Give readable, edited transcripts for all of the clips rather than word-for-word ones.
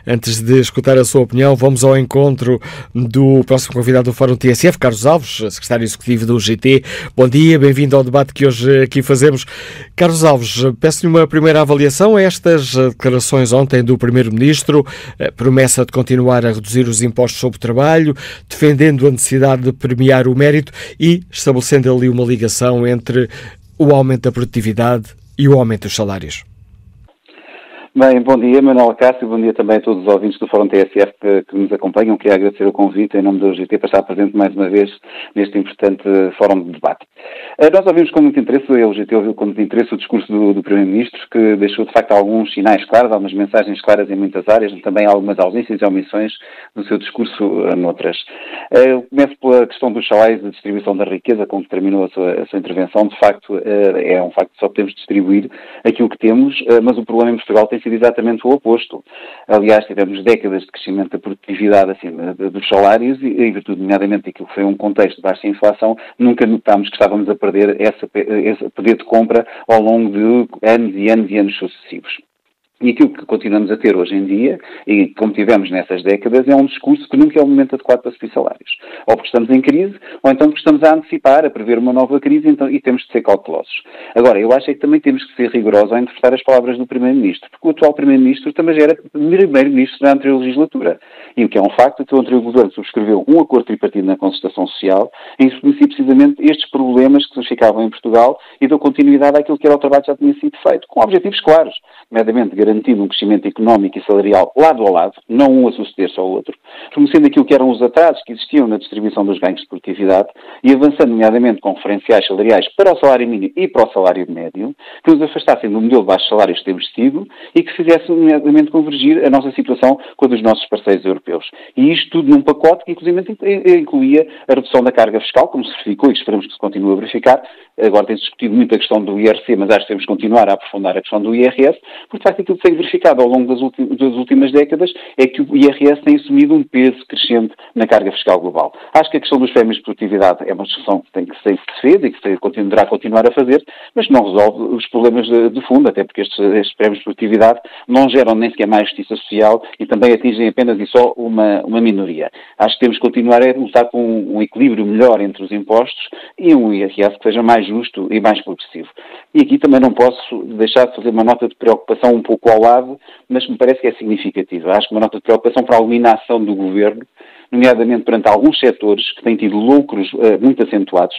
Antes de escutar a sua opinião, vamos ao encontro do próximo convidado do Fórum TSF, Carlos Alves, secretário executivo do UGT. Bom dia, bem-vindo ao debate que hoje aqui fazemos. Carlos Alves, peço-lhe uma primeira avaliação a estas declarações ontem do Primeiro-Ministro, a promessa de continuar a reduzir os impostos sobre o trabalho, defendendo a necessidade de premiar o mérito e estabelecendo ali uma ligação entre o aumento da produtividade e o aumento dos salários. Bem, bom dia, Manuel Cássio, bom dia também a todos os ouvintes do Fórum TSF que nos acompanham. Queria agradecer o convite em nome da UGT para estar presente mais uma vez neste importante fórum de debate. Nós ouvimos com muito interesse, a UGT ouviu com muito interesse o discurso do Primeiro-Ministro, que deixou de facto alguns sinais claros, algumas mensagens claras em muitas áreas, também algumas ausências e omissões no seu discurso noutras. Eu começo pela questão dos salários e da distribuição da riqueza, com que terminou a sua intervenção. De facto, é um facto que só podemos distribuir aquilo que temos, mas o problema em Portugal tem sido exatamente o oposto. Aliás, tivemos décadas de crescimento da produtividade acima dos salários e, em virtude, nomeadamente, daquilo que foi um contexto de baixa inflação, nunca notámos que estávamos a perder esse poder de compra ao longo de anos e anos e anos sucessivos. E aquilo que continuamos a ter hoje em dia, e como tivemos nessas décadas, é um discurso que nunca é o momento adequado para subir salários. Ou porque estamos em crise, ou então porque estamos a antecipar, a prever uma nova crise, e temos de ser cautelosos. Agora, eu acho que também temos que ser rigorosos ao interpretar as palavras do Primeiro-Ministro, porque o atual Primeiro-Ministro também já era Primeiro-Ministro da anterior legislatura. E o que é um facto é que o anterior governo subscreveu um acordo tripartido na concertação social, em que se conhecia precisamente estes problemas que se ficavam em Portugal e deu continuidade àquilo que era o trabalho que já tinha sido feito, com objetivos claros, nomeadamente garantindo um crescimento económico e salarial lado a lado, não um a suceder-se ao outro, reconhecendo aquilo que eram os atrasos que existiam na distribuição dos ganhos de produtividade e avançando nomeadamente com referenciais salariais para o salário mínimo e para o salário médio, que nos afastassem do modelo de baixos salários que temos tido e que fizessem nomeadamente convergir a nossa situação com a dos nossos parceiros europeus. E isto tudo num pacote que inclusive incluía a redução da carga fiscal, como se verificou e esperamos que se continue a verificar. Agora tem-se discutido muito a questão do IRC, mas acho que temos que continuar a aprofundar a questão do IRS, porque de facto aquilo que tem verificado ao longo das últimas décadas é que o IRS tem assumido um peso crescente na carga fiscal global. Acho que a questão dos prémios de produtividade é uma discussão que tem que ser feita e que se deverá continuar a fazer, mas que não resolve os problemas de fundo, até porque estes prémios de produtividade não geram nem sequer mais justiça social e também atingem apenas e só uma minoria. Acho que temos que continuar a lutar com um equilíbrio melhor entre os impostos e um IRS que seja mais justo e mais progressivo. E aqui também não posso deixar de fazer uma nota de preocupação um pouco ao lado, mas me parece que é significativa. Acho que uma nota de preocupação para alguma inação do Governo, nomeadamente perante alguns setores que têm tido lucros muito acentuados,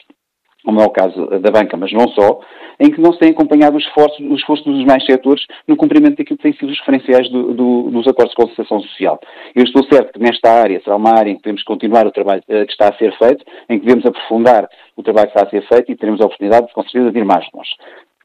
como é o caso da banca, mas não só, em que não se tem acompanhado o esforço dos demais setores no cumprimento daquilo que têm sido os referenciais dos acordos de concertação social. Eu estou certo que nesta área será uma área em que devemos continuar o trabalho que está a ser feito, em que devemos aprofundar o trabalho que está a ser feito e teremos a oportunidade, com certeza, de ir mais longe.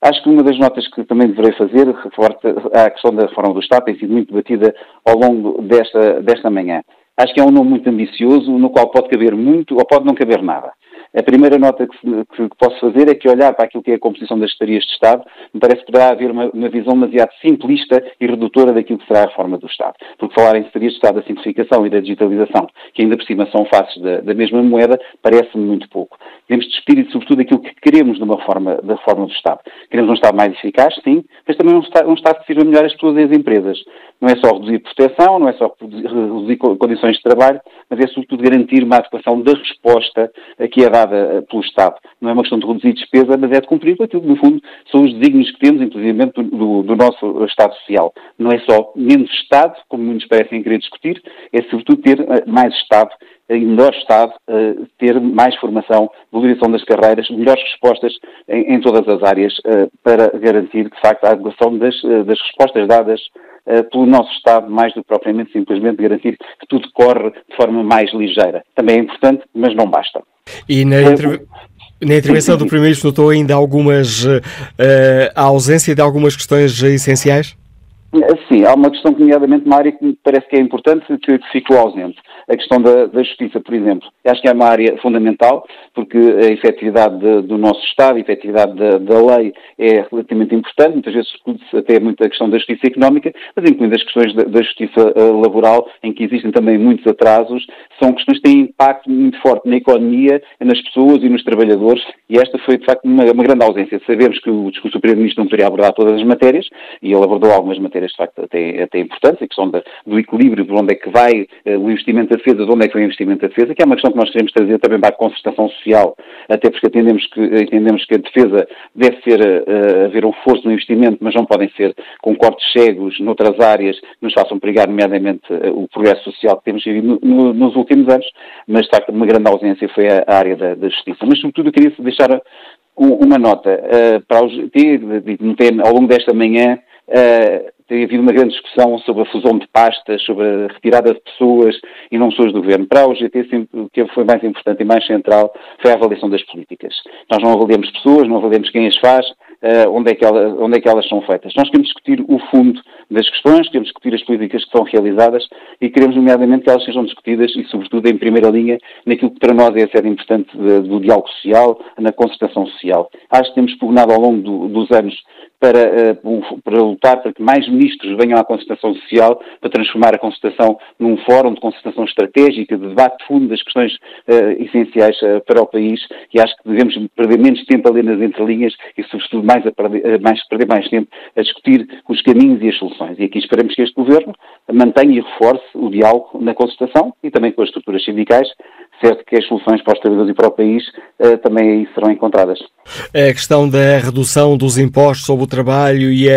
Acho que uma das notas que também deverei fazer, reporta a questão da reforma do Estado, tem sido muito debatida ao longo desta manhã. Acho que é um nome muito ambicioso, no qual pode caber muito ou pode não caber nada. A primeira nota que posso fazer é que olhar para aquilo que é a composição das secretarias de Estado, me parece que poderá haver uma visão demasiado simplista e redutora daquilo que será a reforma do Estado. Porque falar em secretarias de Estado da simplificação e da digitalização, que ainda por cima são faces da mesma moeda, parece-me muito pouco. Devemos discutir, sobretudo, aquilo que queremos da reforma do Estado. Queremos um Estado mais eficaz, sim, mas também um Estado que sirva melhor as pessoas e as empresas. Não é só reduzir proteção, não é só reduzir condições de trabalho, mas é sobretudo garantir uma adequação da resposta que é dada pelo Estado. Não é uma questão de reduzir despesa, mas é de cumprir com aquilo que, no fundo, são os desígnios que temos, inclusive do nosso Estado Social. Não é só menos Estado, como muitos parecem querer discutir, é sobretudo ter mais Estado, melhor Estado, ter mais formação, valorização das carreiras, melhores respostas em todas as áreas para garantir, de facto, a adequação das respostas dadas pelo nosso Estado, mais do que propriamente simplesmente garantir que tudo corre de forma mais ligeira. Também é importante, mas não basta. E na intervenção do Primeiro-Ministro notou ainda a ausência de algumas questões essenciais? Sim, há uma questão, nomeadamente, uma área que me parece que é importante, que ficou ausente. A questão da justiça, por exemplo. Acho que é uma área fundamental, porque a efetividade do nosso Estado, a efetividade da lei é relativamente importante. Muitas vezes discute-se até muito a questão da justiça económica, mas incluindo as questões da justiça laboral, em que existem também muitos atrasos, são questões que têm impacto muito forte na economia, nas pessoas e nos trabalhadores, e esta foi, de facto, uma grande ausência. Sabemos que o discurso do Primeiro-Ministro não poderia abordar todas as matérias, e ele abordou algumas matérias matérias de facto até importantes, a questão do equilíbrio, de onde é que vai o investimento da defesa, de onde é que vem o investimento da defesa, que é uma questão que nós queremos trazer também para a concertação social, até porque entendemos que a defesa deve ser haver um reforço no investimento, mas não podem ser com cortes cegos noutras áreas que nos façam perigar, nomeadamente o progresso social que temos vivido nos últimos anos, mas de facto uma grande ausência foi a área da justiça. Mas sobretudo eu queria deixar uma nota para os ao longo desta manhã tem havido uma grande discussão sobre a fusão de pastas, sobre a retirada de pessoas e não pessoas do governo. Para a UGT, o que foi mais importante e mais central foi a avaliação das políticas. Nós não avaliamos pessoas, não avaliamos quem as faz, onde é que elas são feitas. Nós queremos discutir o fundo das questões, queremos discutir as políticas que são realizadas e queremos, nomeadamente, que elas sejam discutidas e, sobretudo, em primeira linha, naquilo que para nós é a sede importante do diálogo social, na concertação social. Acho que temos pugnado ao longo dos anos para lutar para que mais ministros venham à concertação social, para transformar a concertação num fórum de concertação estratégica, de debate de fundo das questões essenciais para o país, e acho que devemos perder menos tempo a ler nas entrelinhas e, sobretudo, perder mais tempo a discutir os caminhos e as soluções. E aqui esperamos que este Governo mantenha e reforce o diálogo na concertação e também com as estruturas sindicais, certo que as soluções para os trabalhadores e para o país também aí serão encontradas. A questão da redução dos impostos sobre o trabalho e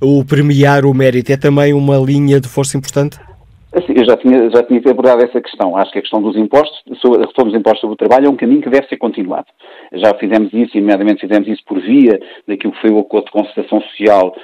o premiar o mérito é também uma linha de força importante? Assim, eu já tinha abordado essa questão. Acho que a questão dos impostos, a redução dos impostos sobre o trabalho é um caminho que deve ser continuado. Já fizemos isso, e nomeadamente fizemos isso por via daquilo que foi o acordo de concertação social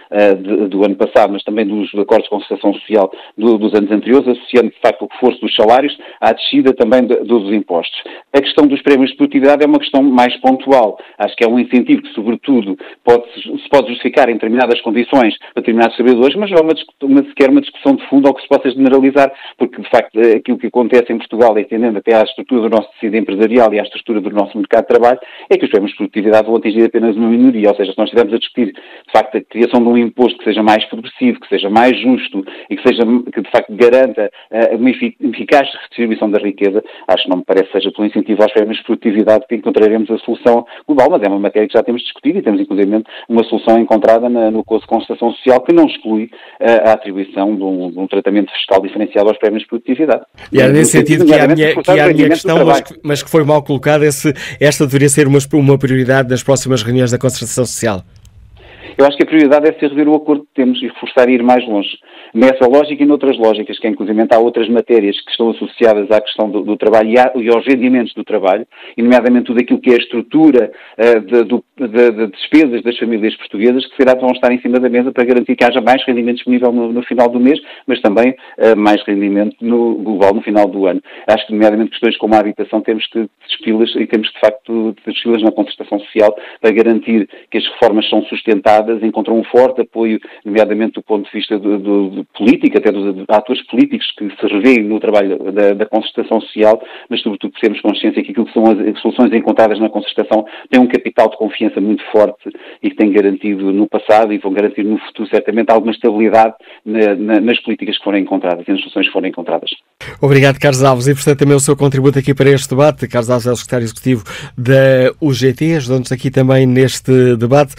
do ano passado, mas também dos acordos de concertação social dos anos anteriores, associando de facto o reforço dos salários à descida também dos impostos. A questão dos prémios de produtividade é uma questão mais pontual. Acho que é um incentivo que, sobretudo, se pode justificar em determinadas condições para determinados trabalhadores, mas não é sequer uma discussão de fundo ou que se possa generalizar, porque, de facto, aquilo que acontece em Portugal, entendendo até à estrutura do nosso tecido empresarial e à estrutura do nosso mercado de trabalho, é que os prémios de produtividade vão atingir apenas uma minoria. Ou seja, se nós estivermos a discutir, de facto, a criação de um imposto que seja mais progressivo, que seja mais justo e que de facto, garanta uma eficaz redistribuição da riqueza, acho que não me parece que seja pelo incentivo aos prémios de produtividade que encontraremos a solução global, mas é uma matéria que já temos discutido e temos, inclusive, uma solução encontrada no acordo de concertação social que não exclui a atribuição de um tratamento fiscal diferenciado aos prémios de produtividade. E é nesse sentido que há a minha questão, mas que foi mal colocada, se esta deveria ser uma prioridade nas próximas reuniões da concertação social. Eu acho que a prioridade é ser rever o acordo que temos e reforçar e ir mais longe. Nessa lógica e noutras lógicas, que inclusive há outras matérias que estão associadas à questão do trabalho e aos rendimentos do trabalho, e nomeadamente tudo aquilo que é a estrutura de despesas das famílias portuguesas, que vão estar em cima da mesa para garantir que haja mais rendimento disponível no final do mês, mas também mais rendimento global no final do ano. Acho que, nomeadamente, questões como a habitação temos que discuti-las e temos, de facto, de discuti-las na concertação social para garantir que as reformas são sustentadas, encontram um forte apoio, nomeadamente do ponto de vista de política, até dos atores políticos que se revêem no trabalho da concertação social, mas sobretudo que temos consciência que aquilo que são as soluções encontradas na concertação têm um capital de confiança muito forte e que têm garantido no passado e vão garantir no futuro certamente alguma estabilidade nas políticas que forem encontradas e nas soluções que forem encontradas. Obrigado, Carlos Alves, e portanto também o seu contributo aqui para este debate. Carlos Alves é o secretário executivo da UGT, ajudando-nos aqui também neste debate.